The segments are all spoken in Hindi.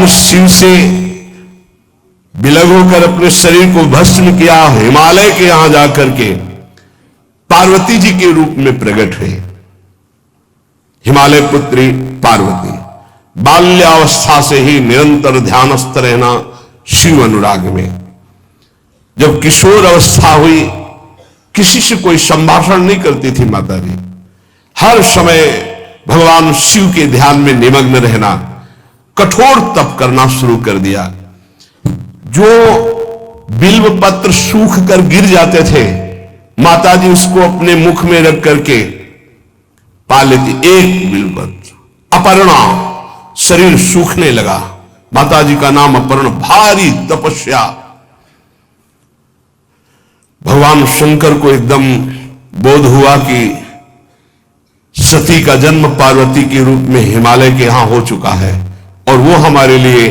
शिव से विलग होकर अपने शरीर को भस्म किया, हिमालय के यहां जाकर के पार्वती जी के रूप में प्रकट हुए। हिमालय पुत्री पार्वती बाल्यावस्था से ही निरंतर ध्यानस्थ रहना शिव अनुराग में। जब किशोर अवस्था हुई, किसी से कोई संभाषण नहीं करती थी माता जी, हर समय भगवान शिव के ध्यान में निमग्न रहना, कठोर तप करना शुरू कर दिया। जो बिल्व पत्र सूख कर गिर जाते थे, माता जी उसको अपने मुख में रख करके पा लेती। एक बिल्व पत्र, अपर्णा, शरीर सूखने लगा। माता जी का नाम अपर्णा। भारी तपस्या। भगवान शंकर को एकदम बोध हुआ कि सती का जन्म पार्वती के रूप में हिमालय के यहां हो चुका है और वो हमारे लिए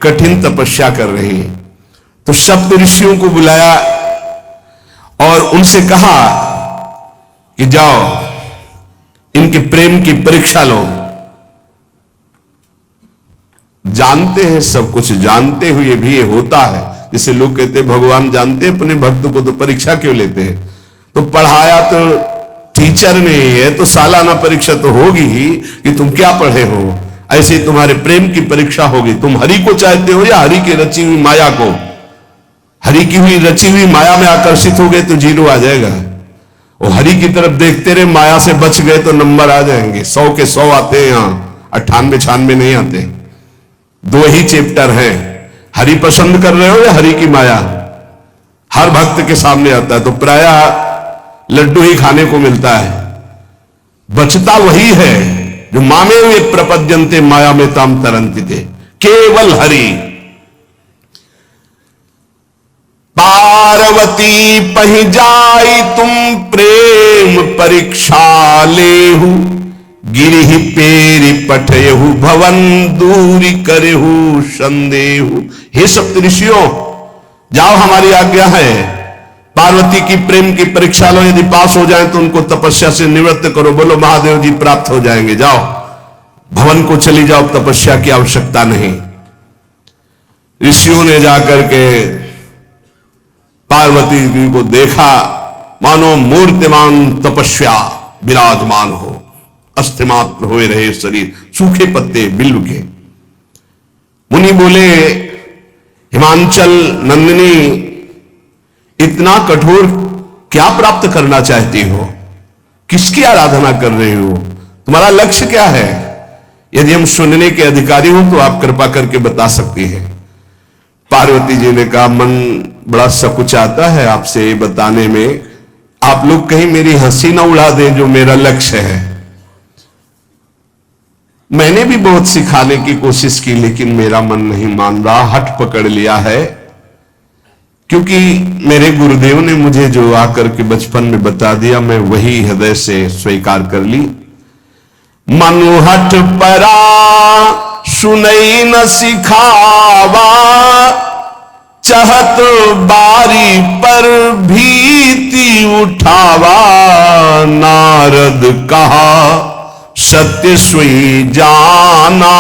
कठिन तपस्या कर रही है। तो सप्त ऋषियों को बुलाया और उनसे कहा कि जाओ इनके प्रेम की परीक्षा लो। जानते हैं, सब कुछ जानते हुए भी ये होता है। जैसे लोग कहते हैं भगवान जानते हैं अपने भक्त को, तो परीक्षा क्यों लेते हैं? तो पढ़ाया तो टीचर ने है, तो सालाना परीक्षा तो होगी ही कि तुम क्या पढ़े हो। ऐसे ही तुम्हारे प्रेम की परीक्षा होगी। तुम हरि को चाहते हो या हरि की रची हुई माया को? हरि की हुई रची हुई माया में आकर्षित हो गए तो जीरो आ जाएगा। और हरि की तरफ देखते रहे, माया से बच गए तो नंबर आ जाएंगे। 100 के 100 आते हैं, यहां 98-96 नहीं आते। 2 ही चैप्टर हैं, हरि पसंद कर रहे हो या हरि की माया। हर भक्त के सामने आता है तो प्रायः लड्डू ही खाने को मिलता है। बचता वही है जो मामे हुए प्रपद्यंते माया में ताम तरंती थे, केवल हरि। पार्वती पहि जाई तुम प्रेम परीक्षा लेहु, गिरिहि पेरि पठयहु भवन दूरी करेहु संदेहु। हे सप्तऋषियों, जाओ हमारी आज्ञा है, पार्वती की प्रेम की परीक्षा लो। यदि पास हो जाए तो उनको तपस्या से निवृत्त करो। बोलो महादेव जी प्राप्त हो जाएंगे। जाओ भवन को चली जाओ, तपस्या की आवश्यकता नहीं। ऋषियों ने जाकर के पार्वती जी को देखा, मानो मूर्तिमान तपस्या विराजमान हो, अस्थिमात्र हुए रहे शरीर, सूखे पत्ते बिल्व के। मुनि बोले, हिमांचल नंदिनी, इतना कठोर क्या प्राप्त करना चाहती हो? किसकी आराधना कर रहे हो? तुम्हारा लक्ष्य क्या है? यदि हम सुनने के अधिकारी हो तो आप कृपा करके बता सकती हैं। पार्वती जी ने कहा, मन बड़ा सकुचाता है आपसे ये बताने में। आप लोग कहीं मेरी हंसी ना उड़ा दें जो मेरा लक्ष्य है। मैंने भी बहुत सिखाने की कोशिश की, लेकिन मेरा मन नहीं मान रहा, हठ पकड़ लिया है। क्योंकि मेरे गुरुदेव ने मुझे जो आकर के बचपन में बता दिया, मैं वही हृदय से स्वीकार कर ली। मनु हठ परा सुनई न सिखावा, चहत बारी पर भीति उठावा। नारद कहा सत्य सोई जाना,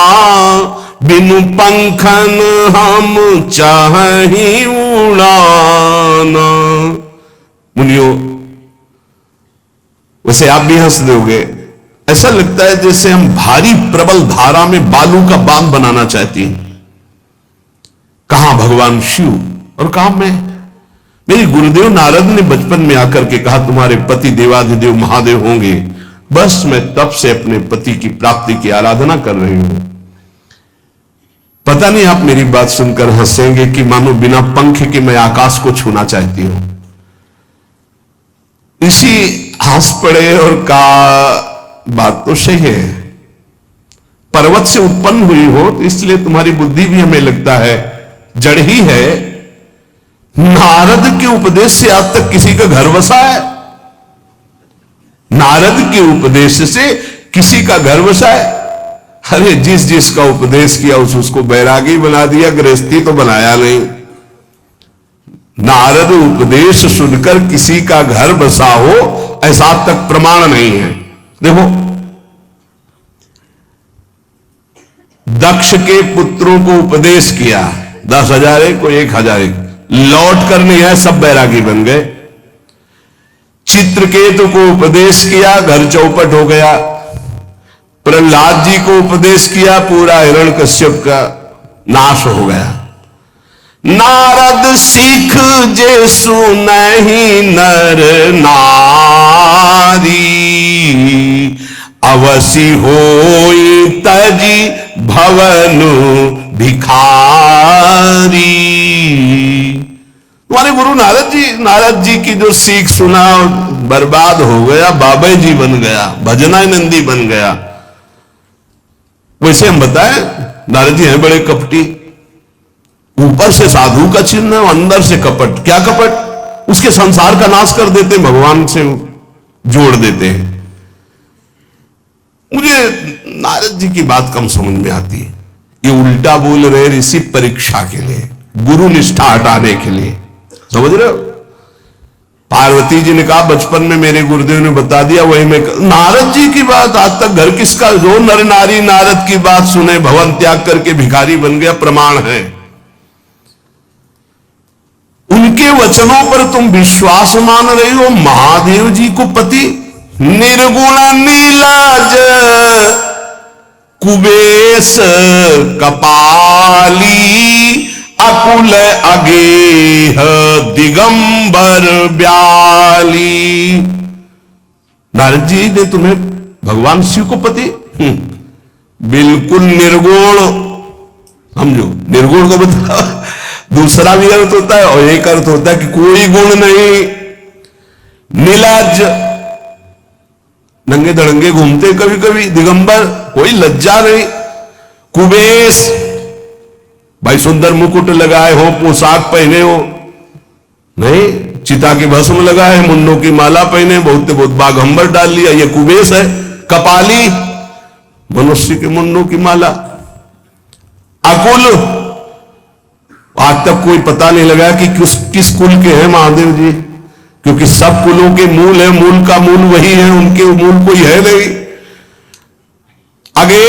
बिनु पंखन हम चाहि उड़ाना। मुनियों, वैसे आप भी हंस दोगे। ऐसा लगता है जैसे हम भारी प्रबल धारा में बालू का बांध बनाना चाहती हैं। कहां भगवान शिव और कहां मैं? मेरे गुरुदेव नारद ने बचपन में आकर के कहा तुम्हारे पति देवाधिदेव महादेव होंगे। बस मैं तब से अपने पति की प्राप्ति की आराधना कर रही हूं। पता नहीं आप मेरी बात सुनकर हंसेंगे कि मानो बिना पंख के मैं आकाश को छूना चाहती हूं। ऋषि हंस पड़े और कहा, बात तो सही है, पर्वत से उत्पन्न हुई हो तो इसलिए तुम्हारी बुद्धि भी हमें लगता है जड़ ही है। नारद के उपदेश से आज तक किसी का घर बसा है? नारद के उपदेश से किसी का घर बसा है? अरे जिस जिसका उपदेश किया उसको बैरागी बना दिया, गृहस्थी तो बनाया नहीं। नारद उपदेश सुनकर किसी का घर बसा हो ऐसा तक प्रमाण नहीं है। देखो, दक्ष के पुत्रों को उपदेश किया, 10,000 एक, कोई 1,000 एक, लौट कर नहीं है, सब बैरागी बन गए। चित्रकेतु को उपदेश किया, घर चौपट हो गया। प्रहलाद जी को उपदेश किया, पूरा हिरण्यकश्यप का नाश हो गया। नारद सीख जे सुनहि नर नारी, अवसि होई तजी भवनु भिखारी। तुम्हारे गुरु नारद जी की जो सीख सुना बर्बाद हो गया, बाबा जी बन गया, भजनानंदी बन गया। वैसे हम बताएं, नारद जी हैं बड़े कपटी, ऊपर से साधु का चिन्ह है, अंदर से कपट। क्या कपट? उसके संसार का नाश कर देते, भगवान से जोड़ देते हैं। मुझे नारद जी की बात कम समझ में आती है। ये उल्टा बोल रहे ऋषि परीक्षा के लिए, गुरु निष्ठा हटाने के लिए, समझ रहे हो? पार्वती जी ने कहा बचपन में मेरे गुरुदेव ने बता दिया, वही मैं। नारद जी की बात आज तक घर किसका? जो नर नारी नारद की बात सुने भवन त्याग करके भिखारी बन गया, प्रमाण है। उनके वचनों पर तुम विश्वास मान रही हो। महादेव जी को पति निर्गुण नीलाज कुबेश कपाली, अकुल अगेह दिगंबर ब्याली। नारद जी ने तुम्हें भगवान शिव को पति बिल्कुल निर्गुण समझो। निर्गुण को बताओ, दूसरा भी अर्थ होता है और एक अर्थ होता है कि कोई गुण नहीं। नीलाज, नंगे धड़ंगे घूमते कभी कभी। दिगंबर, कोई लज्जा नहीं। कुबेश, भाई सुंदर मुकुट लगाए हो, पोशाक पहने हो, नहीं, चिता की भस्म लगाए, मुन्नों की माला पहने, बहुत बहुत बाघंबर डाल लिया, ये कुबेश है। कपाली, मनुष्य के मुन्नों की माला। अकुल, आज तक कोई पता नहीं लगा कि किस कुल के हैं महादेव जी, क्योंकि सब कुलों के मूल है, मूल का मूल वही है, उनके मूल कोई है नहीं। आगे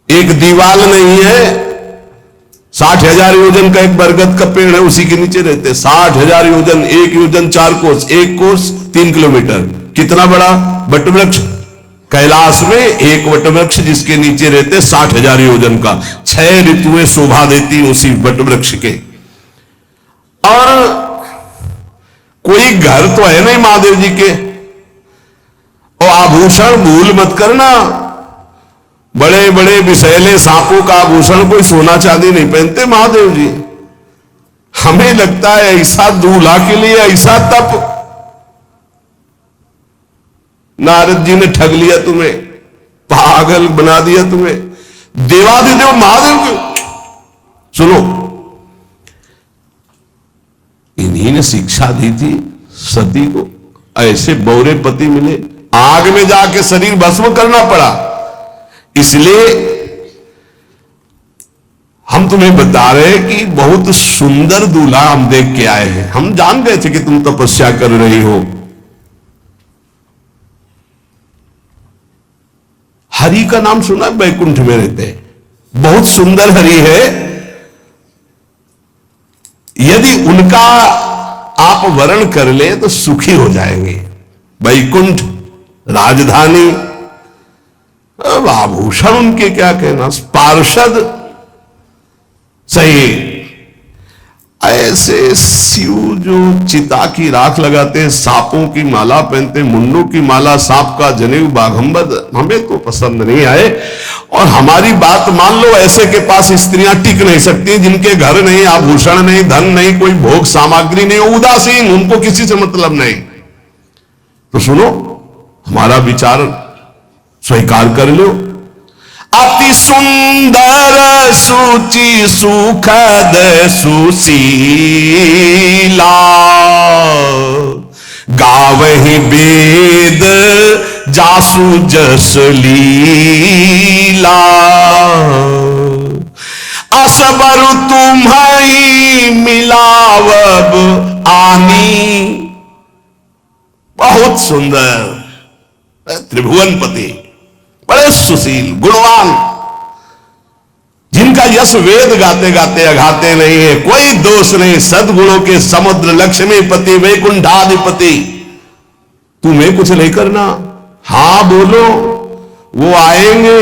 एक दीवाल नहीं है, 60,000 योजन का एक बरगद का पेड़ है, उसी के नीचे रहते। 60,000 योजन, 1 योजन 4 कोस, 1 कोस 3 किलोमीटर। कितना बड़ा वटवृक्ष? कैलाश में एक वटवृक्ष जिसके नीचे रहते 60,000 योजन का। 6 ऋतुएं शोभा देती उसी वटवृक्ष के। और कोई घर तो है नहीं महादेव जी के। और आभूषण भूल मत करना, बड़े बड़े विषैले सांपों का आभूषण कोई सोना चांदी नहीं पहनते महादेव जी। हमें लगता है ऐसा दूल्हा के लिए ऐसा तप। नारद जी ने ठग लिया तुम्हें, पागल बना दिया तुम्हें। देवाधिदेव महादेव के सुनो, इन्हीं ने शिक्षा दी थी सती को। ऐसे बौरे पति मिले, आग में जाके शरीर भस्म करना पड़ा। इसलिए हम तुम्हें बता रहे हैं कि बहुत सुंदर दूल्हा हम देख के आए हैं। हम जान गए थे कि तुम तपस्या कर रही हो। हरि का नाम सुना? बैकुंठ में रहते हैं, बहुत सुंदर हरि है। यदि उनका आप वर्ण कर ले तो सुखी हो जाएंगे। बैकुंठ राजधानी, अब आभूषण उनके क्या कहना, पार्षद सही। ऐसे शिव जो चिता की राख लगाते हैं, सांपों की माला पहनते, मुन्नों की माला, सांप का जनेऊ, बाघंबर, हमें तो पसंद नहीं आए। और हमारी बात मान लो, ऐसे के पास स्त्रियां टिक नहीं सकती जिनके घर नहीं, आभूषण नहीं, धन नहीं, कोई भोग सामग्री नहीं, उदासीन, उनको किसी से मतलब नहीं। तो सुनो, हमारा विचार स्वीकार कर लो। अति सुंदर सुचि सुखद सुशीला, गावहि वेद जासु जस लीला, असबर तुम्हारी मिलावब आनी। बहुत सुंदर त्रिभुवनपति, बड़े सुशील, गुणवान, यश वेद गाते गाते अघाते नहीं है, कोई दोष नहीं, सद्गुणों के समुद्र लक्ष्मीपति वैकुंठाधिपति, तुम्हें कुछ नहीं करना। हां बोलो, वो आएंगे,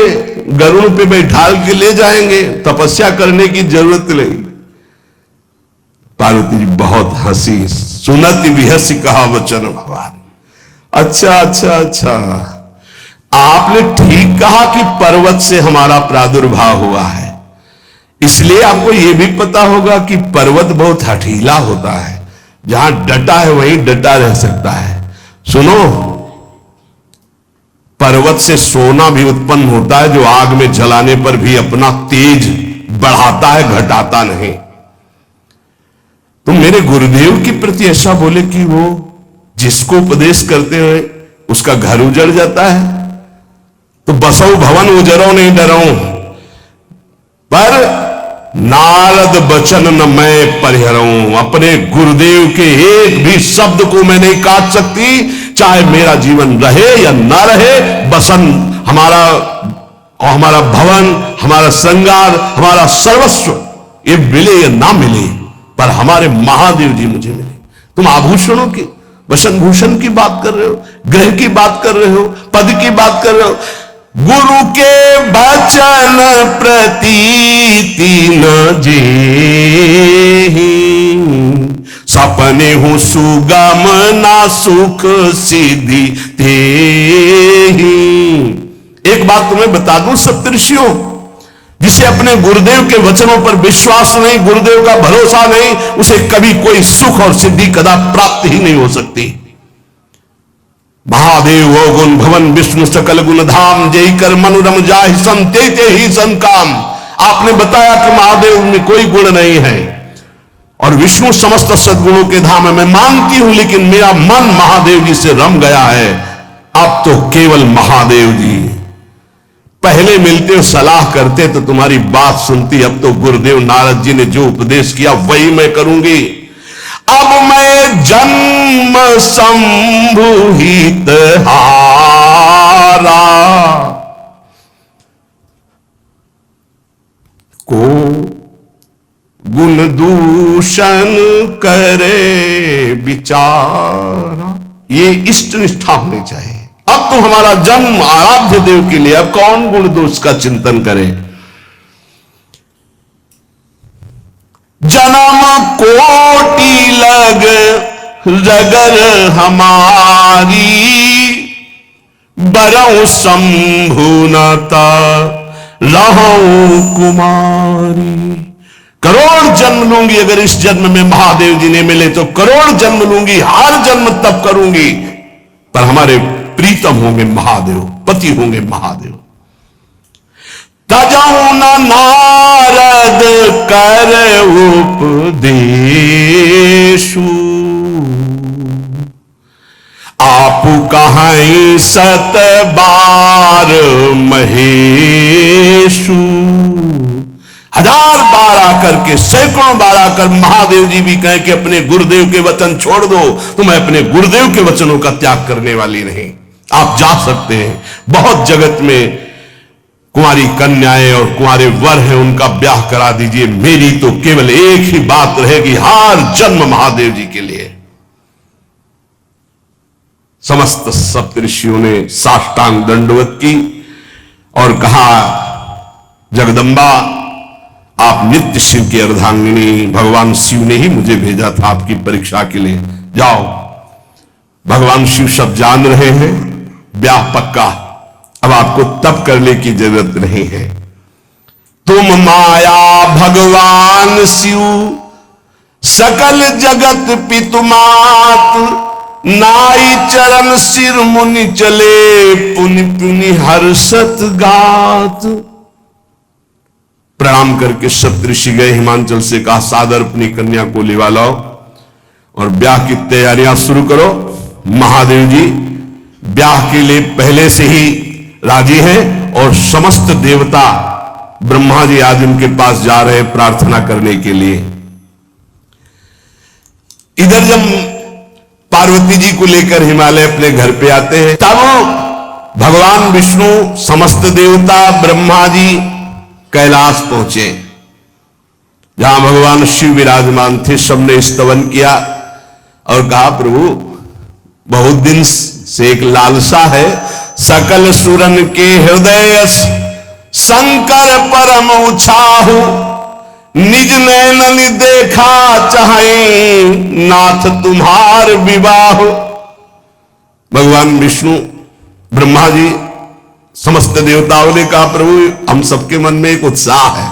गरुड़ पे बैठाल के ले जाएंगे, तपस्या करने की जरूरत नहीं। पार्वती जी बहुत हंसी, सुनति विहसी कहा वचन भगवान। अच्छा अच्छा अच्छा, आपने ठीक कहा कि पर्वत से हमारा प्रादुर्भाव हुआ है, इसलिए आपको यह भी पता होगा कि पर्वत बहुत हठीला होता है, जहां डटा है वहीं डटा रह सकता है। सुनो, पर्वत से सोना भी उत्पन्न होता है, जो आग में जलाने पर भी अपना तेज बढ़ाता है, घटाता नहीं। तुम मेरे गुरुदेव के प्रति ऐसा बोले कि वो जिसको उपदेश करते हुए उसका घर उजड़ जाता है, तो बसो भवन उजरो नहीं डरो, पर नारद बचन न मैं परिहरऊं। अपने गुरुदेव के एक भी शब्द को मैं नहीं काट सकती, चाहे मेरा जीवन रहे या ना रहे। बसन हमारा भवन, हमारा श्रृंगार, हमारा सर्वस्व, ये मिले या ना मिले, पर हमारे महादेव जी मुझे मिले। तुम आभूषणों की, वसन भूषण की बात कर रहे हो, ग्रह की बात कर रहे हो, पद की बात कर रहे हो। गुरु के वचन प्रतीति न जेहि, सपने हूं सुगम ना सुख सिद्धि तेहि। एक बात तुम्हें बता दूं सप्तऋषियों, जिसे अपने गुरुदेव के वचनों पर विश्वास नहीं, गुरुदेव का भरोसा नहीं, उसे कभी कोई सुख और सिद्धि कदा प्राप्त ही नहीं हो सकती। महादेव वो गुण भवन विष्णु सकल गुण धाम, जय कर मनुरम जाहि संते ही सन काम। आपने बताया कि महादेव में कोई गुण नहीं है और विष्णु समस्त सद्गुणों के धाम है, मैं मानती हूं, लेकिन मेरा मन महादेव जी से रम गया है। अब तो केवल महादेव जी, पहले मिलते सलाह करते तो तुम्हारी बात सुनती, अब तो गुरुदेव नारद जी ने जो उपदेश किया वही मैं करूंगी। अब मैं जन्म संभुहित हारा, को गुण दूषण करे विचारा। ये इष्ट निष्ठा होनी चाहिए। अब तो हमारा जन्म आराध्य देव के लिए, अब कौन गुण दोष का चिंतन करे। जन्म कोटि लग रगर हमारी, बरऊ शंभुनता रहूं कुमारी। करोड़ जन्म लूंगी, अगर इस जन्म में महादेव जी ने मिले तो करोड़ जन्म लूंगी, हर जन्म तप करूंगी, पर हमारे प्रीतम होंगे महादेव, पति होंगे महादेव। तजऊ न नारद कर उपदेशु, आप कहीं सत बार महेशु। हजार बार आकर के, सैकड़ों बार आकर महादेव जी भी कहें कि अपने गुरुदेव के वचन छोड़ दो, तो मैं अपने गुरुदेव के वचनों का त्याग करने वाली नहीं। आप जा सकते हैं, बहुत जगत में कुंवारी कन्याएं और कुंवारे वर हैं, उनका ब्याह करा दीजिए। मेरी तो केवल एक ही बात रहेगी, हर जन्म महादेव जी के लिए। समस्त सप्तऋषियों ने साष्टांग दंडवत की और कहा, जगदम्बा आप नित्य शिव की अर्धांगिनी, भगवान शिव ने ही मुझे भेजा था आपकी परीक्षा के लिए। जाओ, भगवान शिव सब जान रहे हैं, ब्याह पक्का, अब आपको तप करने की जरूरत नहीं है। तुम माया भगवान शिव, सकल जगत पितुमात, नाई चरण सिर मुनि चले, पुनि पुनि हर्षत गात। प्रणाम करके सप्तऋषि गए, हिमांचल से कहा सादर अपनी कन्या को लिवा लाओ और ब्याह की तैयारियां शुरू करो। महादेव जी ब्याह के लिए पहले से ही राजी हैं और समस्त देवता ब्रह्मा जी आज उनके पास जा रहे हैं प्रार्थना करने के लिए। इधर जब पार्वती जी को लेकर हिमालय अपने घर पे आते हैं, तब भगवान विष्णु, समस्त देवता, ब्रह्मा जी कैलाश पहुंचे। जहां भगवान शिव विराजमान थे, सबने स्तवन किया और कहा प्रभु बहुत दिन से एक लालसा है, सकल सुरन के हृदय शंकर परम उछाहु, निज नैन देखा चाहे नाथ तुम्हार विवाह। भगवान विष्णु ब्रह्मा जी समस्त देवताओं ने कहा प्रभु हम सबके मन में एक उत्साह है,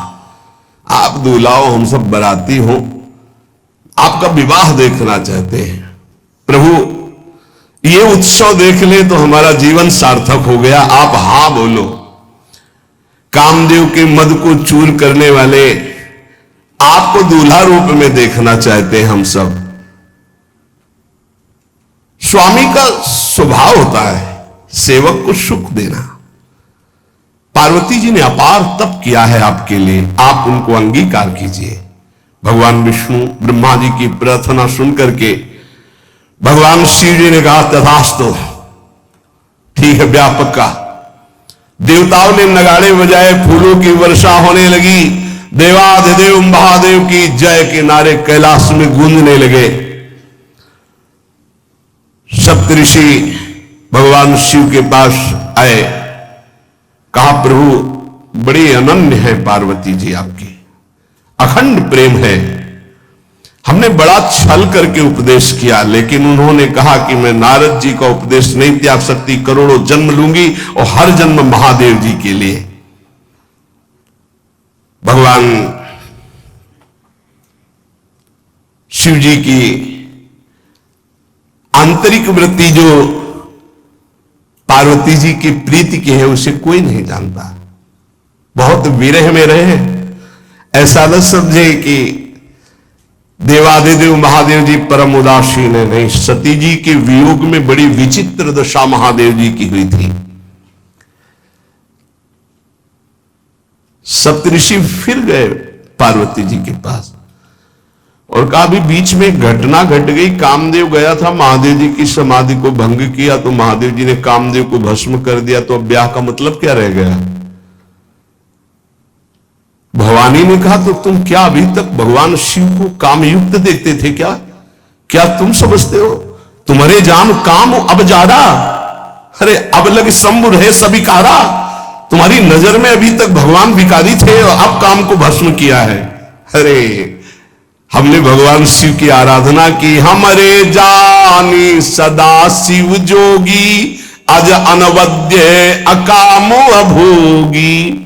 आप दूल्हा हो, हम सब बराती हो, आपका विवाह देखना चाहते हैं। प्रभु ये उत्सव देख ले तो हमारा जीवन सार्थक हो गया, आप हां बोलो। कामदेव के मद को चूर करने वाले आपको दूल्हा रूप में देखना चाहते हैं हम सब। स्वामी का स्वभाव होता है सेवक को सुख देना। पार्वती जी ने अपार तप किया है आपके लिए, आप उनको अंगीकार कीजिए। भगवान विष्णु ब्रह्मा जी की प्रार्थना सुन करके भगवान शिव जी ने कहा तथास्तु, ठीक है ब्याह पक्का। देवताओं ने नगाड़े बजाए, फूलों की वर्षा होने लगी, देवाधिदेव महादेव की जय के नारे कैलाश में गूंजने लगे। सप्तऋषि भगवान शिव के पास आए, कहा प्रभु बड़ी अनन्य है पार्वती जी आपकी, अखंड प्रेम है, हमने बड़ा छल करके उपदेश किया, लेकिन उन्होंने कहा कि मैं नारद जी का उपदेश नहीं त्याग सकती, करोड़ों जन्म लूंगी और हर जन्म महादेव जी के लिए। भगवान शिव जी की आंतरिक वृत्ति जो पार्वती जी की प्रीति की है उसे कोई नहीं जानता। बहुत विरह में रहे, ऐसा न समझे कि देवादिदेव महादेव जी परम उदासीन है, नहीं, सती जी के वियोग में बड़ी विचित्र दशा महादेव जी की हुई थी। सप्तऋषि फिर गए पार्वती जी के पास और कहा अभी बीच में घटना घट गई, कामदेव गया था महादेव जी की समाधि को भंग किया तो महादेव जी ने कामदेव को भस्म कर दिया, तो अब ब्याह का मतलब क्या रह गया। भवानी ने कहा तो तुम क्या अभी तक भगवान शिव को कामयुक्त देखते थे क्या? क्या तुम समझते हो तुम्हारे जान काम अब जाड़ा, अरे अब लग शंभु है सभी कारा। तुम्हारी नजर में अभी तक भगवान भिखारी थे और अब काम को भस्म किया है। अरे हमने भगवान शिव की आराधना की, हमारे जानी सदा शिव जोगी, अज अनवद्य अकामो अभोगी।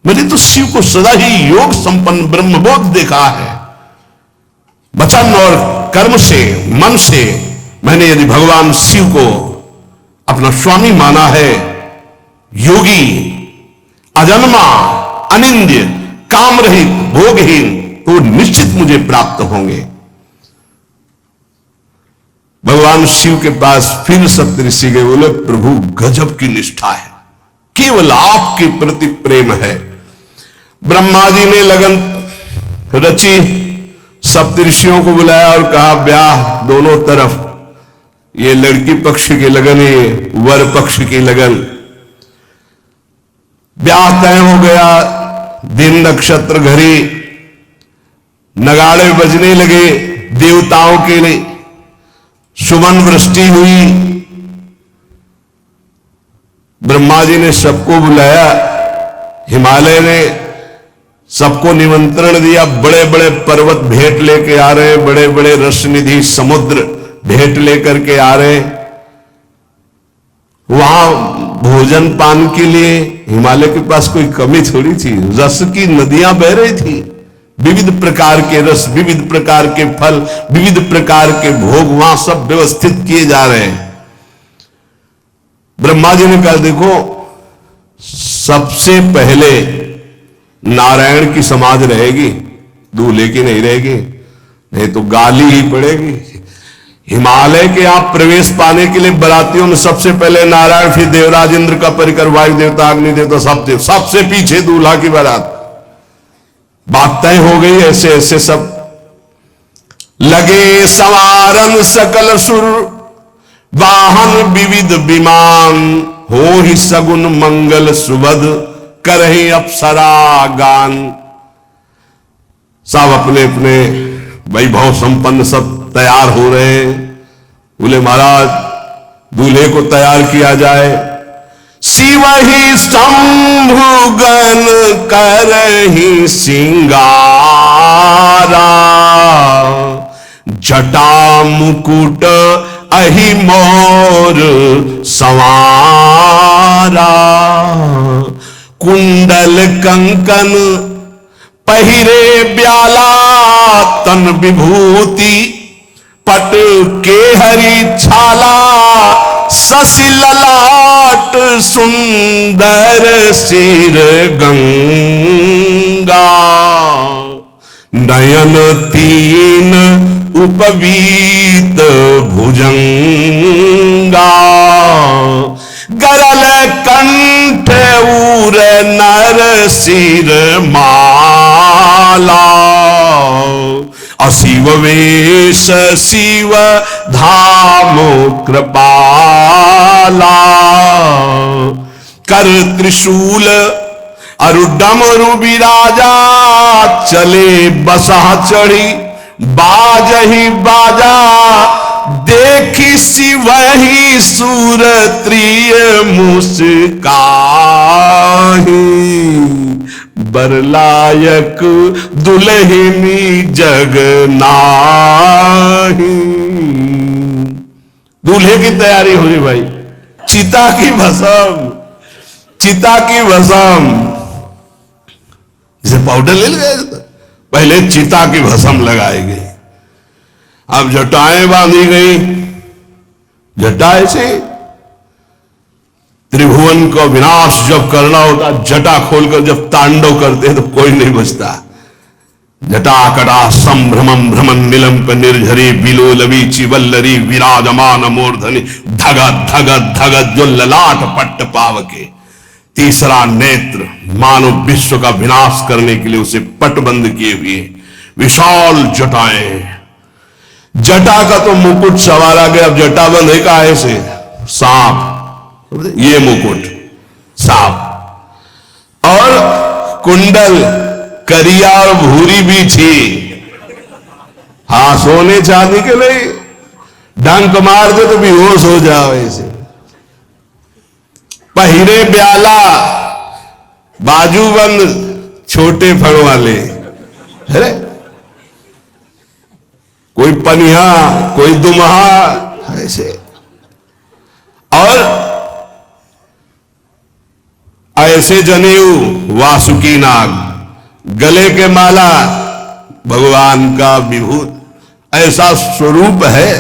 मैंने तो शिव को सदा ही योग संपन्न ब्रह्मबोध देखा है। वचन और कर्म से, मन से मैंने यदि भगवान शिव को अपना स्वामी माना है, योगी, अजन्मा, अनिंद्य, काम रहित, भोगहीन, तो निश्चित मुझे प्राप्त होंगे। भगवान शिव के पास फिर सप्तऋषि गए, बोले प्रभु गजब की निष्ठा है, केवल आपके प्रति प्रेम है। ब्रह्मा जी ने लगन रची, सप्तऋषियों को बुलाया और कहा ब्याह दोनों तरफ, ये लड़की पक्ष की लगन है, वर पक्ष की लगन। ब्याह तय हो गया, दिन नक्षत्र घड़ी, नगाड़े बजने लगे, देवताओं के लिए सुमन वृष्टि हुई। ब्रह्मा जी ने सबको बुलाया, हिमालय ने सबको निमंत्रण दिया, बड़े बड़े पर्वत भेंट लेके आ रहे, बड़े बड़े रसनिधि समुद्र भेंट लेकर के आ रहे। वहां भोजन पान के लिए हिमालय के पास कोई कमी थोड़ी थी, रस की नदियां बह रही थी, विविध प्रकार के रस, विविध प्रकार के फल, विविध प्रकार के भोग वहां सब व्यवस्थित किए जा रहे हैं। ब्रह्मा जी ने कहा देखो सबसे पहले नारायण की समाज रहेगी, दूल्हे की नहीं रहेगी, नहीं तो गाली ही पड़ेगी। हिमालय के आप प्रवेश पाने के लिए बरातियों में सबसे पहले नारायण, फिर देवराज इंद्र का परिकर, वायु देवता, अग्नि देवता, सबसे पीछे दूल्हा की बारात। बात तय हो गई। ऐसे ऐसे सब लगे सवारन सकल सुर, वाहन विविध विमान, हो ही सगुन मंगल सुबद, करहि अप्सरा गान। सब अपने अपने वैभव संपन्न सब तैयार हो रहे हैं। बोले महाराज दूल्हे को तैयार किया जाए। शिव ही शंभुगन करहि सिंगारा, जटा मुकुट अहि मोर संवारा, कुंडल कंकन पहिरे ब्याला, तन विभूति पट के हरि छाला, शशि ललाट सुंदर सिर गंगा, नयन तीन उपवीत भुजंगा, गरल कंठ उर नर सिर माला, अशिव वेश शिव धाम कृपाला, कर त्रिशूल अरु डमरु विराजा, चले बसा चढ़ी बाजहि बाजा, देखी शिवहि सूर त्रिय मुस्काहि, बरलायक दुल्हनी जग नाही। दूल्हे की तैयारी हो रही भाई, चिता की भस्म, चिता की भस्म, जैसे पाउडर ले गए पहले चिता की भस्म लगाई गई, अब जटाएं बांधी गई, जटाएं से त्रिभुवन को विनाश जब करना होता, जटा खोलकर जब तांडव करते तो कोई नहीं बचता। जटाकटा संभ्रमं भ्रमण निलंप निर्झरी, बिलोलवी चिवल्लरी विराजमान मूर्धनि, धगत धगत धगत जो ललाट पट्ट पावके। तीसरा नेत्र मानव विश्व का विनाश करने के लिए उसे पटबंद किए हुए विशाल जटाएं। जटा का तो मुकुट सवारा गया, अब जटा बंद है का ऐसे सांप, ये मुकुट सांप, और कुंडल करिया और भूरी भी थी। हाँ सोने चांदी के नहीं, डंक मार दे तो बेहोश हो जाओ ऐसे। पहिरे ब्याला, बाजूबंद छोटे फड़ वाले है, कोई पनिया कोई दुमहा ऐसे, और ऐसे जनेऊ वासुकी नाग, गले के माला भगवान का विभूत, ऐसा स्वरूप है,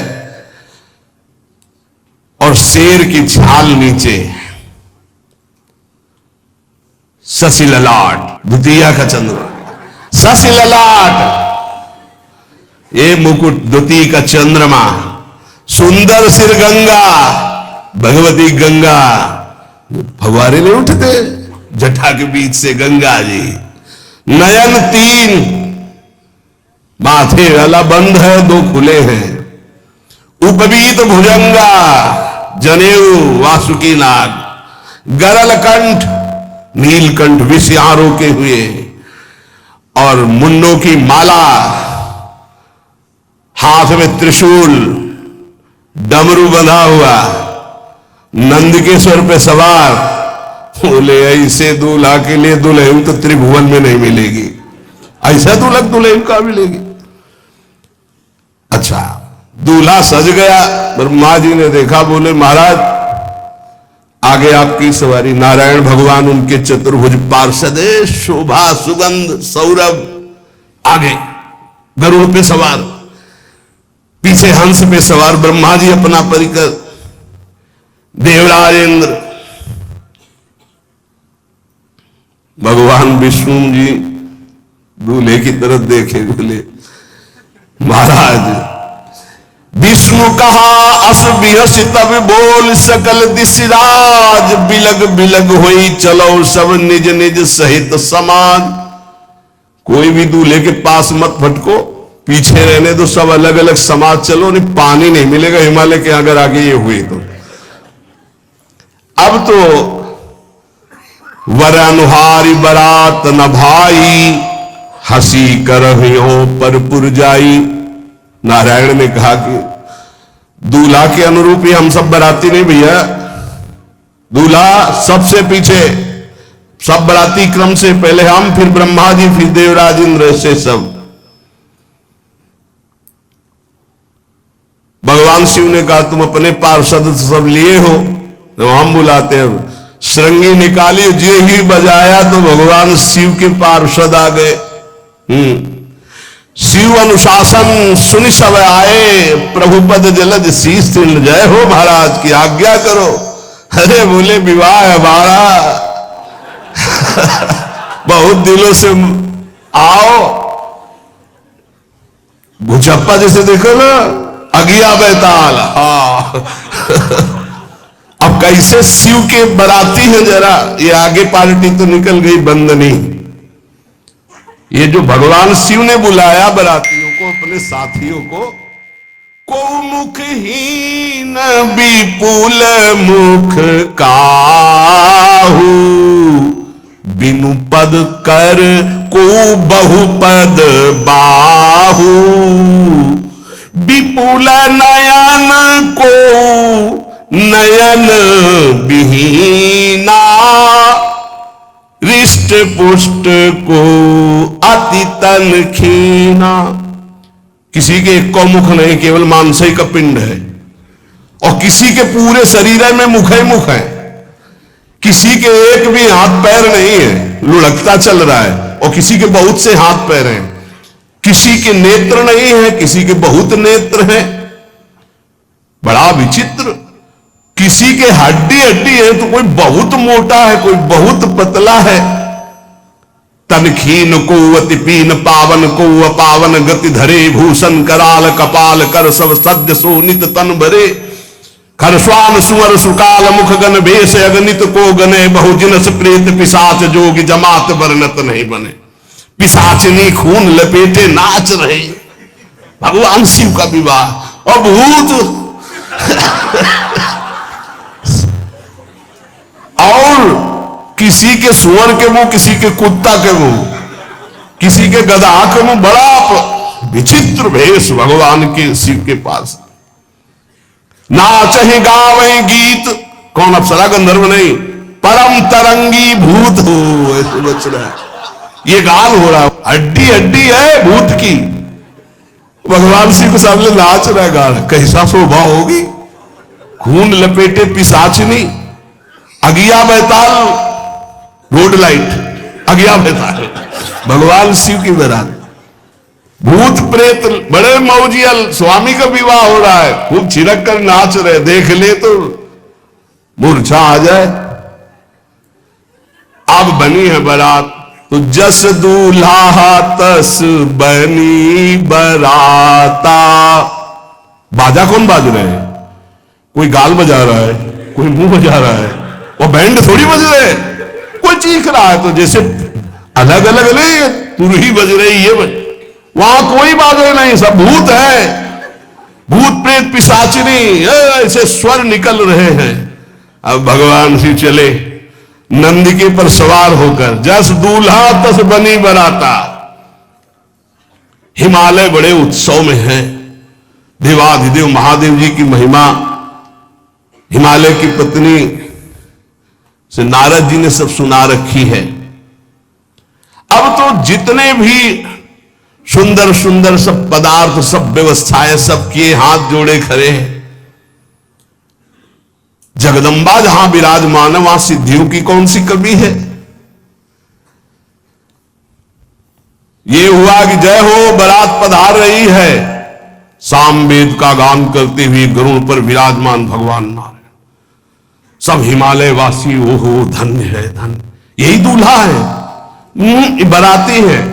और शेर की छाल नीचे, शशि ललाट, द्वितीया का चंद्र, शशि ललाट, ये मुकुट द्वितीय का चंद्रमा, सुंदर सिर गंगा, भगवती गंगा, फवारे नहीं उठते जटा के बीच से गंगा जी, नयन तीन, माथे वाला बंद है दो खुले हैं, उपवीत भुजंगा, जनेऊ वासुकी नाग, गरल कंठ, नीलकंठ विष आरोके हुए, और मुंडों की माला, हाथ में त्रिशूल, डमरू बंधा हुआ, नंद के सर पे सवार। बोले ऐसे दूल्हा के लिए दुल्हन तो त्रिभुवन में नहीं मिलेगी, ऐसा दुल्हन दुल्हन का मिलेगी। अच्छा दूल्हा सज गया, ब्रह्मा जी ने देखा, बोले महाराज आगे आपकी सवारी। नारायण भगवान उनके चतुर्भुज पार्षद, शोभा सुगंध सौरभ, आगे गरुड़ पे सवार, पीछे हंस पे सवार ब्रह्मा जी अपना परिकर, देवराज इंद्र, भगवान विष्णु जी दूल्हे की तरफ देखे, बोले महाराज विष्णु कहा अस बिहस तब बोल सकल दिशराज, बिलग बिलग होई चलो सब निज निज सहित समाज। कोई भी दूल्हे के पास मत फटको, पीछे रहने दो, सब अलग अलग समाज चलो, नहीं पानी नहीं मिलेगा हिमालय के अगर आगे ये हुई तो। अब तो वर अनुहारी बरात न भाई, हंसी करहियो पर पुरजाई। नारायण ने कहा कि दूल्हा के अनुरूप ही हम सब बराती नहीं भैया, दूल्हा सबसे पीछे, सब बराती क्रम से पहले हम, फिर ब्रह्मा जी, फिर देवराज इंद्र से सब। भगवान शिव ने कहा तुम अपने पार्षद सब लिए हो तो हम बुलाते हैं। श्रृंगी निकाली, जे ही बजाया तो भगवान शिव के पार्षद आ गए। शिव अनुशासन सुनि सब आए, प्रभुपद जलद शीस तिल, जय हो महाराज की आज्ञा करो। अरे बोले विवाह हमारा बहुत दिनों से आओ। भुजप्पा जैसे देखो ना, अगिया बैताल। हाँ अब कैसे शिव के बराती हैं, जरा ये आगे पार्टी तो निकल गई बंदनी। ये जो भगवान शिव ने बुलाया बरातियों को, अपने साथियों को मुखहीन विपुल मुख काहू, बिनु पद कर को बहुपद बाहू, विपुल नयन को नयन विहीना, रिष्ट पुष्ट को अति तन खीना। किसी के एक को मुख नहीं, केवल मांसई का पिंड है, और किसी के पूरे शरीर में मुख ही मुख है। किसी के एक भी हाथ पैर नहीं है, लुढ़कता चल रहा है, और किसी के बहुत से हाथ पैर हैं। किसी के नेत्र नहीं है, किसी के बहुत नेत्र हैं। बड़ा विचित्र। किसी के हड्डी हड्डी है तो कोई बहुत मोटा है, कोई बहुत पतला है। तनखीन को अति पीन, पावन को अपावन, गति धरे भूषण कराल कपाल, कर सब सद्य सोनित तन भरे। खरस्वान सुअर सुकाल मुख गण भेष, अगणित को गने बहुजिनस प्रेत पिशाच जोगी, जमात वर्णत नहीं बने। पिशाचनी खून लपेटे नाच रहे, भगवान शिव का विवाह। और भूत और किसी के सुअर के मुंह, किसी के कुत्ता के मुंह, किसी के गधा के मुंह। बड़ा विचित्र भेष भगवान के शिव के पास। नाचहि गावे गीत, कौन अप्सरा गंधर्व नहीं, परम तरंगी भूत हो, ऐसे बच रहा है। ये गाल हो रहा है, हड्डी हड्डी है भूत की। भगवान शिव के सामने नाच रहा है गाल। कैसा शोभा होगी। खून लपेटे पिशाचनी, अगिया बैताल, रोड लाइट, अगिया बैताल, भगवान शिव की बारात। भूत प्रेत बड़े मौजियल, स्वामी का विवाह हो रहा है, खूब छिड़क कर नाच रहे, देख ले तो मूर्छा आ जाए। अब बनी है बारात, तो जस दूल्हा तस बनी बराता। बाजा कौन बाज रहे हैं? कोई गाल बजा रहा है, कोई मुंह बजा रहा है, और बैंड थोड़ी बज रहे। कोई चीख रहा है तो जैसे अलग अलग नहीं, तुरही बज रही, ये बज, वहां कोई बाजे नहीं, सब भूत है। भूत प्रेत पिशाचिनी ऐसे स्वर निकल रहे हैं। अब भगवान श्री चले नंदिके पर सवार होकर, जस दूल्हा तस बनी बराता। हिमालय बड़े उत्सव में है। देवाधिदेव महादेव जी की महिमा हिमालय की पत्नी से नारद जी ने सब सुना रखी है। अब तो जितने भी सुंदर सुंदर सब पदार्थ, सब व्यवस्थाएं, सब किए, हाथ जोड़े खड़े हैं। जगदंबा जहां विराजमान है, वहां सिद्धियों की कौन सी कमी है। ये हुआ कि जय हो बारात पधार रही है, सामवेद का गान करते हुए गरुड़ पर विराजमान भगवान नारायण। सब हिमालय वासी ओहो धन्य है, धन्य, यही दूल्हा है, बाराती है।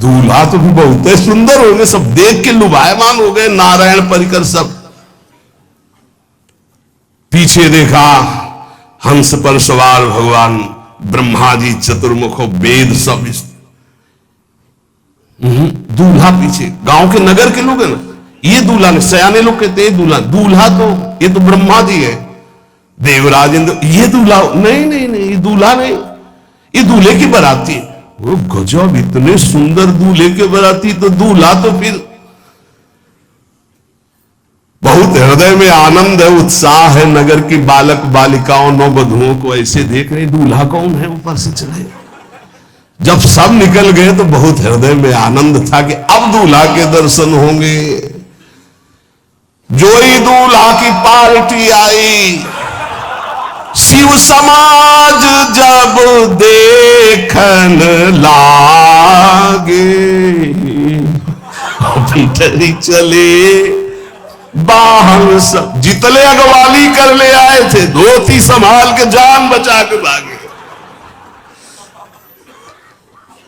दूल्हा तो भी बहुत सुंदर हो गए, सब देख के लुभायमान हो गए। नारायण परिकर सब। पीछे देखा हंस पर सवार भगवान ब्रह्मा जी, चतुर्मुख, वेद सब। दूल्हा पीछे, गांव के नगर के लोग है ना, ये दूल्हा नहीं, सयाने लोग कहते हैं दूल्हा। दूल्हा तो ये तो ब्रह्मा जी है, देवराज इंद्र। ये दूल्हा नहीं, नहीं नहीं, ये दूल्हा नहीं, ये दूल्हे की बाराती है। वो गजब, इतने सुंदर दूल्हे के बराती, तो दूल्हा तो फिर बहुत हृदय में आनंद है, उत्साह है। नगर की बालक बालिकाओं नववधुओं को ऐसे देख रहे, दूल्हा कौन है ऊपर से चले। जब सब निकल गए तो बहुत हृदय में आनंद था कि अब दूल्हा के दर्शन होंगे। जोई दूल्हा की पार्टी आई, शिव समाज जब देखन लागे, भीतरी चले बाहर सब, जितने अगवाली कर ले आए थे धोती संभाल के जान बचा के भागे।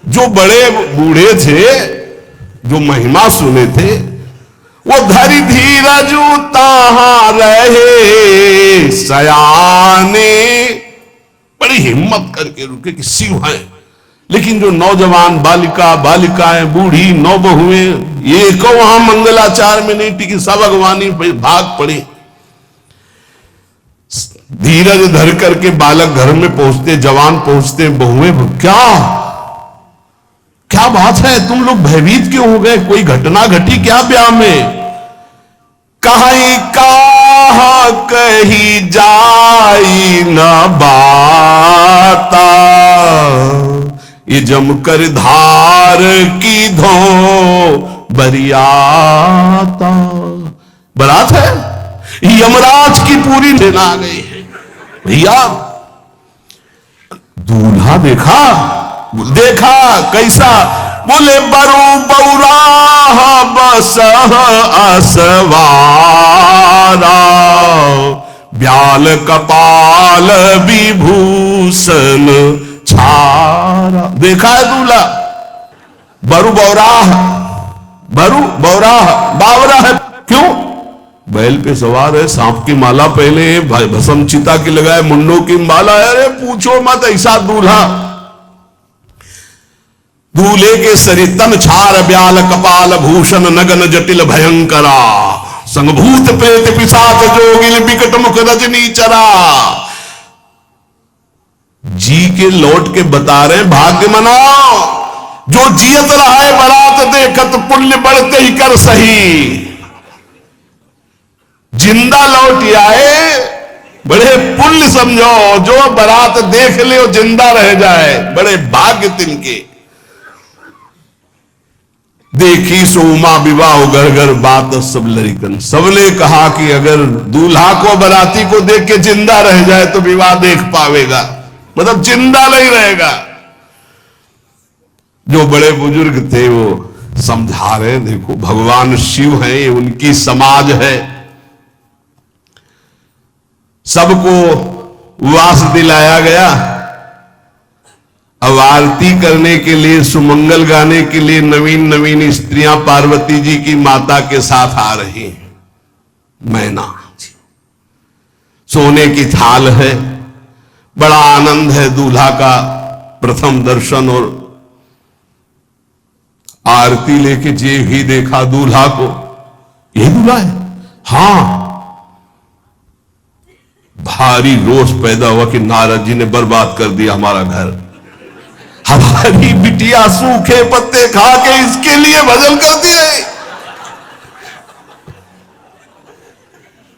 जो बड़े बूढ़े थे, जो महिमा सुने थे, वो धरी धीरज ताहा रहे सयाने, बड़ी हिम्मत करके रुके कि शिव है। लेकिन जो नौजवान बालिका बालिकाएं बूढ़ी नौबहुएं, ये को वहां मंगलाचार में नहीं टिकी, सब अगवानी भाग पड़ी। धीरज धर करके बालक घर में पहुंचते, जवान पहुंचते, बहुएं क्या बात है, तुम लोग भयभीत क्यों हो गए, कोई घटना घटी क्या ब्याह में। कहीं कहा कही जाई न बाता, ये जमकर धार की धो बरियाता। बारात है, यमराज की पूरी लेना आ गई है। भैया दूल्हा देखा कैसा, बोले बरू बौरा बस असवारा, ब्याल कपाल विभूषण छारा। देखा है दूल्हा, बरू बौराह, बरू बौराह बावरा है। क्यों? बैल पे सवार है, सांप की माला पहले, भस्म चिता की लगाए, मुंडों की माला है। अरे पूछो मत, ऐसा दूल्हा। दूल्हे के शरीर तन छार ब्याल कपाल भूषण नगन जटिल भयंकरा, संगभूत प्रेत पिशाच जोगिल बिकट मुख रजनी चरा। जी के लौट के बता रहे, भाग्य मनाओ जो जियत रहा है बारात देखत, पुण्य बढ़ते ही कर सही। जिंदा लौट आए बड़े पुण्य समझो, जो बारात देख ले वो जिंदा रह जाए, बड़े भाग्य तिनके। देखी सोमा विवाह घर घर बात सब लड़कन, सबने कहा कि अगर दूल्हा को बाराती को देख के जिंदा रह जाए तो विवाह देख पावेगा, मतलब जिंदा नहीं रहेगा। जो बड़े बुजुर्ग थे वो समझा रहे, देखो भगवान शिव हैं, ये उनकी समाज है। सबको वास दिलाया गया। अब आरती करने के लिए, सुमंगल गाने के लिए नवीन नवीन स्त्रियां पार्वती जी की माता के साथ आ रही हैं। मैना सोने की थाल है, बड़ा आनंद है दूल्हा का प्रथम दर्शन। और आरती लेके जे ही देखा दूल्हा को, यही दूल्हा है। हां, भारी रोष पैदा हुआ कि नारद जी ने बर्बाद कर दिया हमारा घर, हमारी बिटिया सूखे पत्ते खा के इसके लिए भजन कर दिए।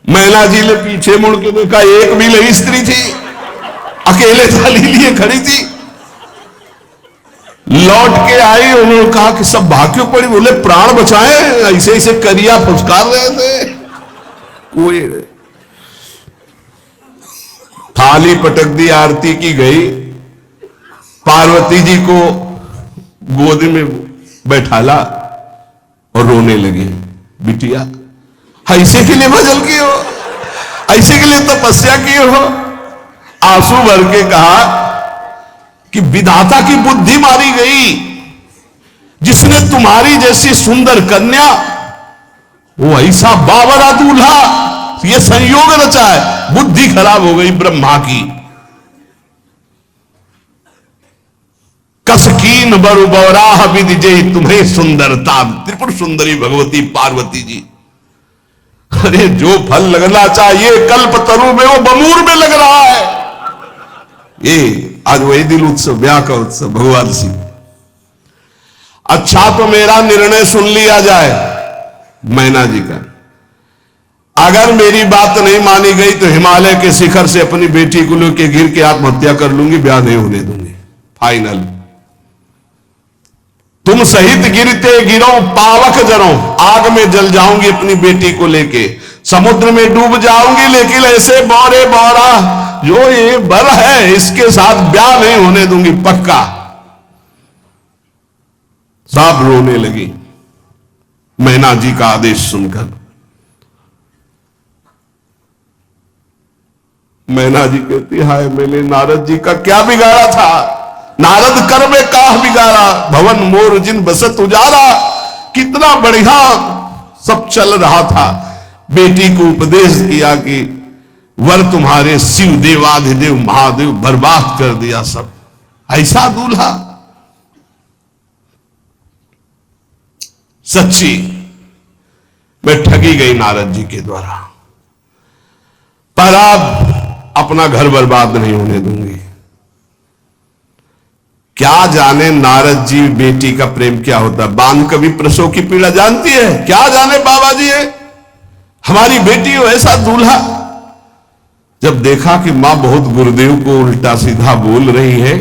मैना जी ने पीछे मुड़ के देखा, एक भी नहीं स्त्री थी, अकेले थाली लिए खड़ी थी। लौट के आई, उन्होंने कहा कि सब भाग्य पड़ी। बोले प्राण बचाए, ऐसे ऐसे करिया फुसकार रहे थे। कोई थाली पटक दी, आरती की गई। पार्वती जी को गोद में बैठाला और रोने लगे। बिटिया ऐसे के लिए भजन किए हो, ऐसे के लिए तपस्या किए हो। आंसू भर के कहा कि विधाता की बुद्धि मारी गई, जिसने तुम्हारी जैसी सुंदर कन्या, वो ऐसा बावरा दूल्हा, ये संयोग रचा है। बुद्धि खराब हो गई ब्रह्मा की। कसकीन बरु बौराह विधि जय तुम्हें सुंदरता, त्रिपुर सुंदरी भगवती पार्वती जी। अरे जो फल लगना चाहिए कल्प तरु में, वो बमूर में लग रहा है। ये आज वही दिल उत्सव, ब्याह का उत्सव, भगवान सिंह अच्छा तो मेरा निर्णय सुन लिया जाए मैना जी का, अगर मेरी बात नहीं मानी गई तो हिमालय के शिखर से अपनी बेटी को लेकर गिर के आत्महत्या कर लूंगी, ब्याह नहीं होने दूंगी, फाइनल। तुम सहित गिरते गिरो पावक जरो, आग में जल जाऊंगी अपनी बेटी को लेके, समुद्र में डूब जाऊंगी, लेकिन ऐसे बौरे बौरा जो ये बर है इसके साथ ब्याह नहीं होने दूंगी, पक्का। सब रोने लगी मैना जी का आदेश सुनकर। मैना जी कहती, हाय मैंने नारद जी का क्या बिगाड़ा था, नारद कर में काह बिगाड़ा, भवन मोर जिन बसत उजारा। कितना बढ़िया सब चल रहा था, बेटी को उपदेश किया कि वर तुम्हारे शिव देवाधिदेव महादेव, बर्बाद कर दिया सब। ऐसा दूल्हा, सच्ची मैं ठगी गई नारद जी के द्वारा, पर अब अपना घर बर्बाद नहीं होने दूंगी। क्या जाने नारद जी बेटी का प्रेम क्या होता है, बांध कभी प्रसव की पीड़ा जानती है, क्या जाने बाबा जी है हमारी बेटी हो ऐसा दूल्हा। जब देखा कि मां बहुत गुरुदेव को उल्टा सीधा बोल रही है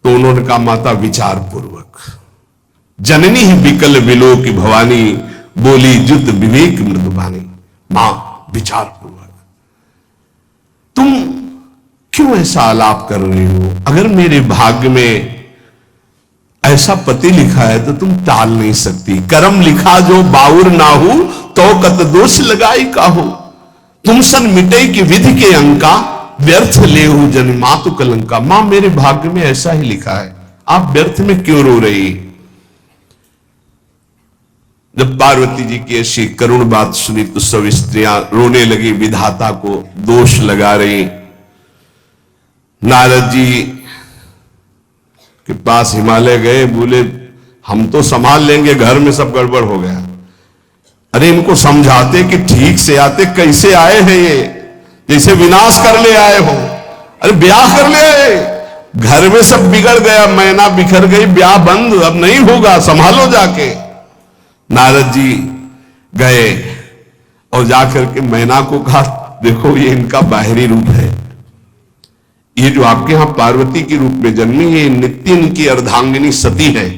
तो उन्होंने कहा, माता विचार पूर्वक, जननी ही विकल विलो की भवानी, बोली जुत विवेक मृदुबानी। मां विचार पूर्वक, तुम क्यों ऐसा आलाप कर रही हो, अगर मेरे भाग्य में ऐसा पति लिखा है तो तुम टाल नहीं सकती। कर्म लिखा जो बाउर ना हो तो कत दोष लगाई काहो, तुम सन मिटे की विधि के अंका, व्यर्थ ले हो जन मातु कलंका। मां मेरे भाग्य में ऐसा ही लिखा है, आप व्यर्थ में क्यों रो रही। जब पार्वती जी की ऐसी करुण बात सुनी तो सब स्त्रियां रोने लगी, विधाता को दोष लगा रही। नारद जी के पास हिमालय गए, बोले हम तो संभाल लेंगे, घर में सब गड़बड़ हो गया। अरे इनको समझाते कि ठीक से आते, कैसे आए हैं ये, जैसे विनाश कर ले आए हो। अरे ब्याह कर ले आए, घर में सब बिगड़ गया, मैना बिखर गई, ब्याह बंद, अब नहीं होगा, संभालो जाके। नारद जी गए और जाकर के मैना को कहा, देखो ये इनका बाहरी रूप है, ये जो आपके यहां पार्वती के रूप में जन्मी, ये नित्य इनकी अर्धांगिनी सती है,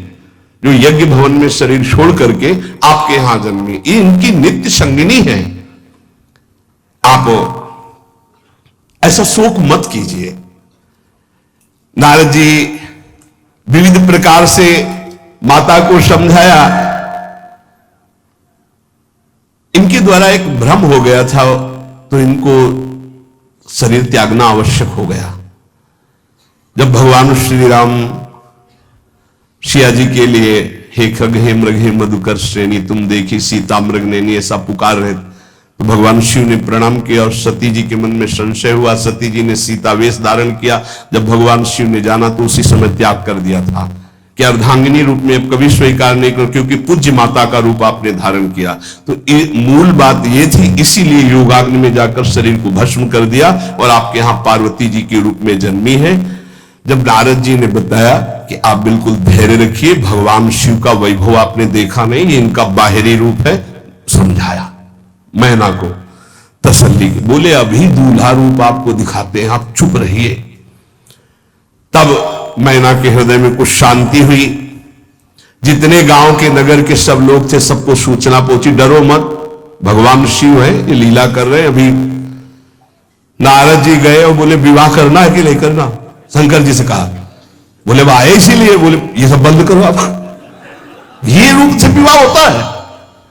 जो यज्ञ भवन में शरीर छोड़ करके आपके यहां जन्मी, ये इनकी नित्य संगिनी है। आप ऐसा शोक मत कीजिए। नारद जी विविध प्रकार से माता को समझाया। इनके द्वारा एक भ्रम हो गया था तो इनको शरीर त्यागना आवश्यक हो गया। जब भगवान श्री राम सिया जी के लिए हे खग हे मृग हे मधुकर श्रेणी तुम देखी सीता मृग नैनी ऐसा पुकार रहे, तो भगवान शिव ने प्रणाम किया और सती जी के मन में संशय हुआ। सती जी ने सीता वेश धारण किया। जब भगवान शिव ने जाना तो उसी समय त्याग कर दिया था कि अर्धांगिनी रूप में अब कभी स्वीकार नहीं करो, क्योंकि पूज्य माता का रूप आपने धारण किया। तो मूल बात ये थी, इसीलिए योगाग्नि में जाकर शरीर को भस्म कर दिया और आपके यहां पार्वती जी के रूप में जन्मी है। जब नारद जी ने बताया कि आप बिल्कुल धैर्य रखिए, भगवान शिव का वैभव आपने देखा नहीं, ये इनका बाहरी रूप है, समझाया मैना को तसल्ली के। बोले अभी दूल्हा रूप आपको दिखाते हैं, आप चुप रहिए। तब मैना के हृदय में कुछ शांति हुई। जितने गांव के नगर के सब लोग थे सबको सूचना पहुंची, डरो मत, भगवान शिव है, ये लीला कर रहे हैं। अभी नारद जी गए और बोले विवाह करना है कि नहीं करना, शंकर जी से कहा। बोले वह आए इसीलिए, बोले ये सब बंद करो आप, ये रूप से विवाह होता है,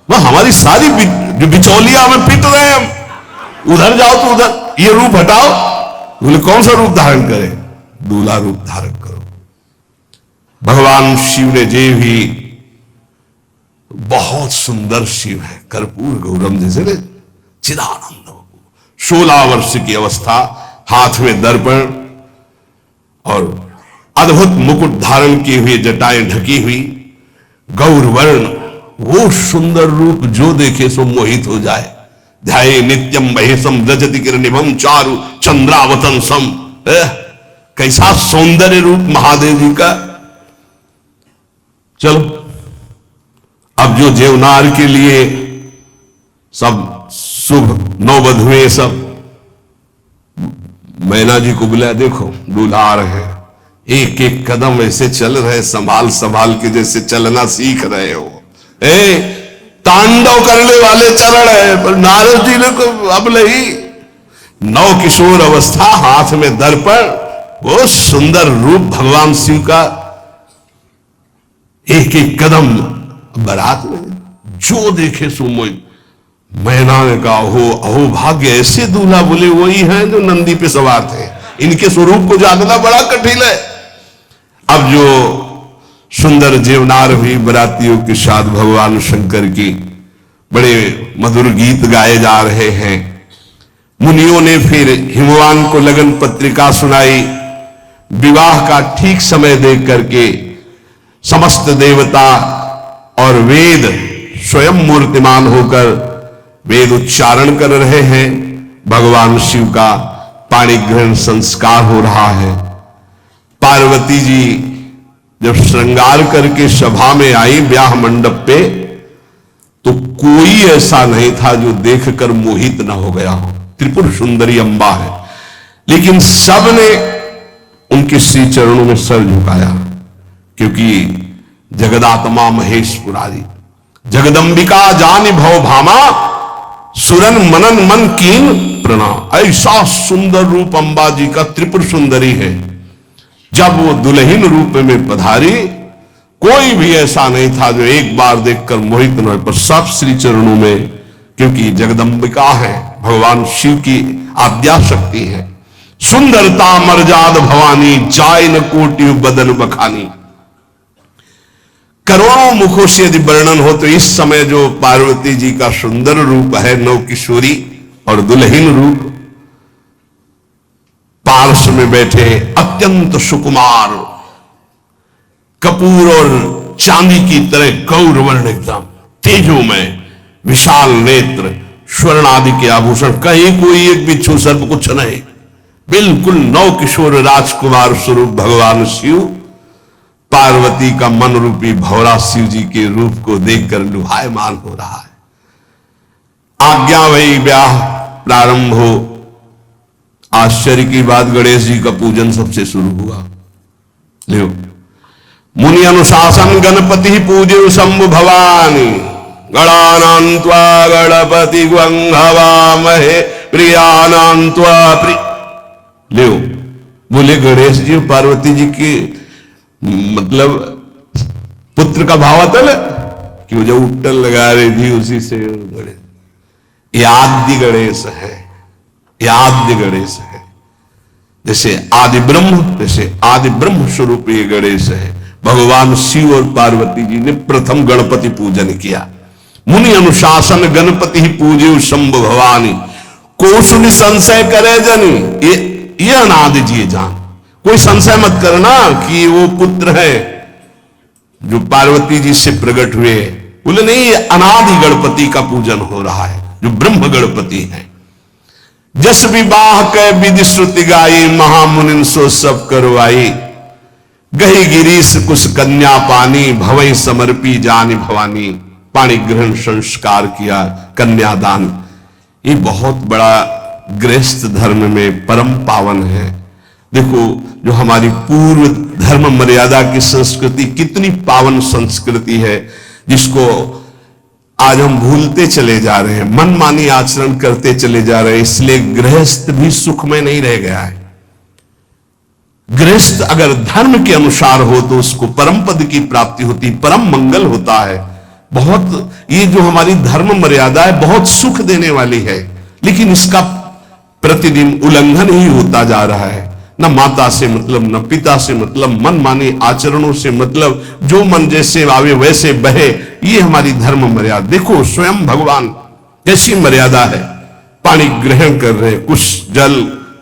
वह हमारी सारी जो बिचौलिया हमें पीट रहे हैं, हम उधर जाओ तो उधर, ये रूप हटाओ। बोले कौन सा रूप धारण करें, दूल्हा रूप धारण करो। भगवान शिव ने जे भी, बहुत सुंदर शिव है, कर्पूर गौरम जैसे ने चिदानंद, 16 वर्ष की अवस्था, हाथ में दर्पण और अद्भुत मुकुट धारण किए हुए, जटाएं ढकी हुई, गौर वर्ण, वो सुंदर रूप जो देखे सो मोहित हो जाए। ध्याये नित्यम महेशम रजति किरणिभम चारु चंद्रावतंसम। कैसा सौंदर्य रूप महादेव जी का। चलो, अब जो जेवनार के लिए सब शुभ नौवधुएं सब मैना जी को बुलाया, देखो दूल्हा आ रहे हैं, एक एक कदम ऐसे चल रहे, संभाल संभाल के जैसे चलना सीख रहे हो। तांडव करने वाले चरण है, पर नारद जी ने को अब नहीं, नौ किशोर अवस्था, हाथ में दर्पण, वो सुंदर रूप भगवान शिव का, एक एक कदम बारात में जो देखे सो मोहित। मैना ने कहा हो अहो भाग्य, ऐसे दूल्हा बोले वही हैं जो नंदी पे सवार थे, इनके स्वरूप को जानना बड़ा कठिन है। अब जो सुंदर जेवनार भी बरातियों के साथ भगवान शंकर की बड़े मधुर गीत गाए जा रहे हैं। मुनियों ने फिर हिमवान को लगन पत्रिका सुनाई। विवाह का ठीक समय देख करके समस्त देवता और वेद स्वयं मूर्तिमान होकर वेद उच्चारण कर रहे हैं। भगवान शिव का पाणी ग्रहण संस्कार हो रहा है। पार्वती जी जब श्रृंगार करके सभा में आई ब्याह मंडप पे, तो कोई ऐसा नहीं था जो देखकर मोहित ना हो गया हो। त्रिपुर सुंदरी अंबा है, लेकिन सबने उनके श्री चरणों में सर झुकाया, क्योंकि जगदात्मा महेश पुरारी जगदंबिका जानि भव भामा, सुरन मनन मन कीन प्रणाम। ऐसा सुंदर रूप अंबा जी का त्रिपुर सुंदरी है। जब वो दुल्हन रूप में पधारी, कोई भी ऐसा नहीं था जो एक बार देखकर मोहित न हो, पर सब श्री चरणों में, क्योंकि जगदंबिका है, भगवान शिव की आद्या शक्ति है। सुंदरता मर्याद भवानी, जाय न कोटि बदन बखानी। करोड़ों मुखों से यदि वर्णन हो तो इस समय जो पार्वती जी का सुंदर रूप है, नौ किशोरी और दुल्हन रूप, पार्श्व में बैठे अत्यंत सुकुमार, कपूर और चांदी की तरह गौरवर्ण, एकदम तेजोमय, विशाल नेत्र, स्वर्ण आदि के आभूषण, कहीं कोई एक बिच्छू सर्प कुछ नहीं, बिल्कुल नौ किशोर राजकुमार स्वरूप भगवान शिव पार्वती का मन रूपी भौरा शिव जी के रूप को देखकर लुभायमान हो रहा है। आज्ञा वही, ब्याह प्रारंभ हो। आश्चर्य की बात, गणेश जी का पूजन सबसे शुरू हुआ। लियो, मुनि अनुशासन गणपति पूजे शंभु भवानी, गणानान्त्वा गणपति गंघवामहे प्रियानान्त्वा प्रिय। लियो, बोले गणेश जी पार्वती जी की मतलब पुत्र का भावातल कि वो जो उट्टल लगा रही थी उसी से गणेश, आदि गणेश है, आद्य गणेश है। जैसे आदि ब्रह्म, जैसे आदि ब्रह्म स्वरूप ये गणेश है। भगवान शिव और पार्वती जी ने प्रथम गणपति पूजन किया। मुनि अनुशासन गणपति ही पूजे शंभु भवानी, कोसुनि संशय करे जनी, ये अनादि जी जान। कोई संशय मत करना कि वो पुत्र है जो पार्वती जी से प्रकट हुए। बोले नहीं, ये अनादि गणपति का पूजन हो रहा है जो ब्रह्म गणपति है। जस विवाह के विधि श्रुति गाई, महामुनिन सो सब करवाई। गही गिरीश कुश कन्या पानी, भवई समर्पी जानी भवानी। पाणी ग्रहण संस्कार किया, कन्यादान। ये बहुत बड़ा गृहस्थ धर्म में परम पावन है। देखो, जो हमारी पूर्व धर्म मर्यादा की संस्कृति कितनी पावन संस्कृति है, जिसको आज हम भूलते चले जा रहे हैं, मनमानी आचरण करते चले जा रहे हैं। इसलिए गृहस्थ भी सुख में नहीं रह गया है। गृहस्थ अगर धर्म के अनुसार हो तो उसको परम पद की प्राप्ति होती, परम मंगल होता है। बहुत, ये जो हमारी धर्म मर्यादा है बहुत सुख देने वाली है, लेकिन इसका प्रतिदिन उल्लंघन ही होता जा रहा है। न माता से मतलब, न पिता से मतलब, मनमानी आचरणों से मतलब, जो मन जैसे आवे वैसे बहे, ये हमारी धर्म मर्यादा। देखो स्वयं भगवान कैसी मर्यादा है, पानी ग्रहण कर रहे, कुछ जल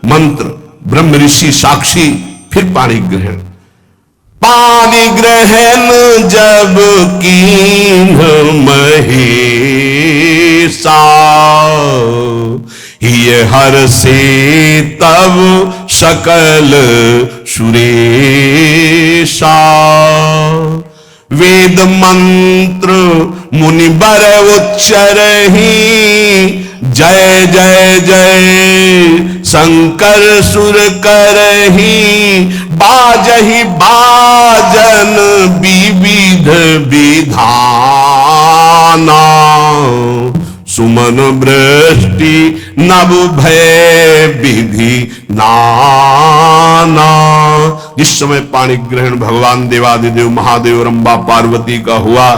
मंत्र, ब्रह्म ऋषि साक्षी, फिर पानी ग्रहण। पानी ग्रहण जब कीन्ह महेशा, ये हर से तब सकल सुरेशा। वेद मंत्र मुनि बर उच्चरहि, जय जय जय शंकर सुर करहि, बाजहि बाजन विविध विधाना, सुमन वृष्टि नभ भय विधि नाना। जिस समय पाणी ग्रहण भगवान देवादिदेव महादेव रंबा पार्वती का हुआ,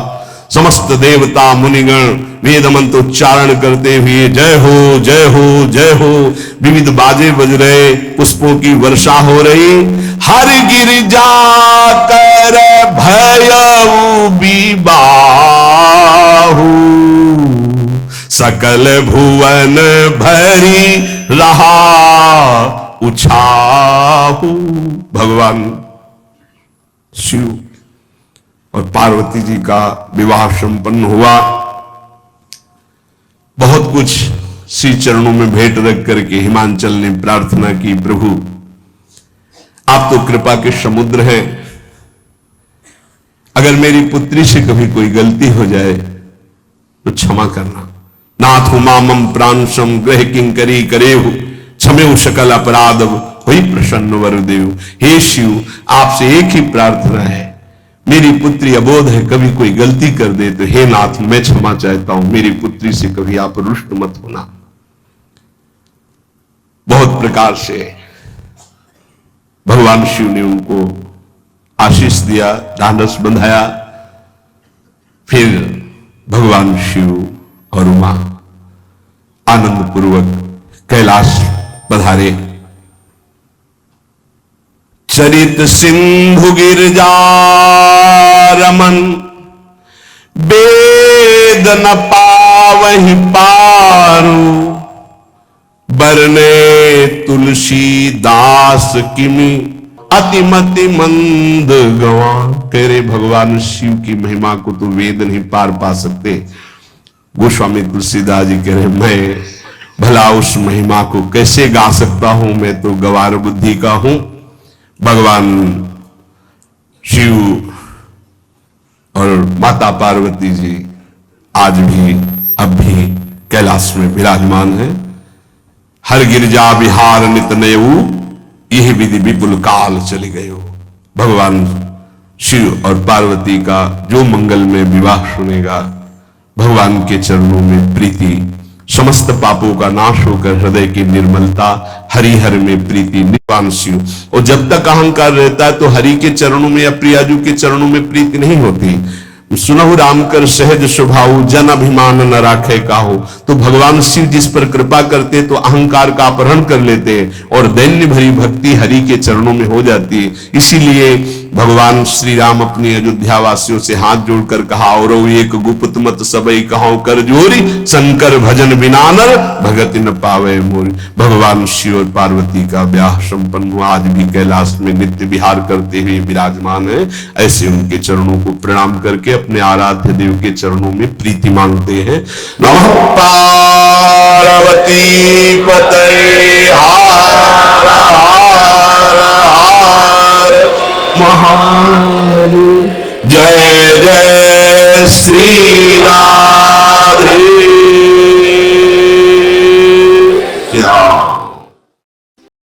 समस्त देवता मुनिगण वेद मंत्र उच्चारण करते हुए जय हो जय हो जय हो, विविध बाजे बज रहे, पुष्पों की वर्षा हो रही। हर गिरिजा कर भयउ विबाहु, सकल भुवन भरी रहा उछाहु। भगवान शिव और पार्वती जी का विवाह संपन्न हुआ। बहुत कुछ श्री चरणों में भेंट रख करके हिमांचल ने प्रार्थना की, प्रभु आप तो कृपा के समुद्र हैं, अगर मेरी पुत्री से कभी कोई गलती हो जाए तो क्षमा करना। नाथ मामम प्रांशम ग्रह किंकरी करेहु, क्षमेउ सकल अपराध हुई प्रसन्न वरुदेव। हे शिव, आपसे एक ही प्रार्थना है, मेरी पुत्री अबोध है, कभी कोई गलती कर दे तो हे नाथ मैं क्षमा चाहता हूं, मेरी पुत्री से कभी आप रुष्ट मत होना। बहुत प्रकार से भगवान शिव ने उनको आशीष दिया, ढांढस बंधाया। फिर भगवान शिव और उमा आनंद पूर्वक कैलाश पधारे। चरित सिंधु गिरजा रमन, वेद न पावहि पारू, बरने तुलसी दास किमि अतिमति मंद गवा। कह रहे भगवान शिव की महिमा को तो वेद नहीं पार पा सकते। गोस्वामी तुलसीदास जी कह रहे मैं भला उस महिमा को कैसे गा सकता हूं, मैं तो गवार बुद्धि का हूं। भगवान शिव और माता पार्वती जी आज भी अब भी कैलाश में विराजमान है। हर गिरजा विहार नित नयऊ, यह विधि विपुल काल चली गयो। भगवान शिव और पार्वती का जो मंगल में विवाह सुनेगा, भगवान के चरणों में प्रीति, समस्त पापों का नाश होकर हृदय की निर्मलता, हरिहर में प्रीति, निपान शिव। और जब तक अहंकार रहता है तो हरि के चरणों में या प्रियाजू के चरणों में प्रीति नहीं होती। सुनहु राम कर सहज स्वभाव, जन अभिमान न राखे काहू। तो भगवान शिव जिस पर कृपा करते तो अहंकार का अपहरण कर लेते और दैन्य भरी भक्ति हरि के चरणों में हो जाती है। इसीलिए भगवान श्री राम अपनी अयोध्या वासियों से हाथ जोड़कर कहा, और एक गुप्त मत सबई कहो कर जोरी, शंकर भजन बिना नर भगति न पावे मोरी। भगवान शिव और पार्वती का ब्याह संपन्न हुआ, आज भी कैलाश में नित्य विहार करते हुए विराजमान है। ऐसे उनके चरणों को प्रणाम करके अपने आराध्य देव के चरणों में प्रीति मांगते हैं। नमः पार्वती पतये हर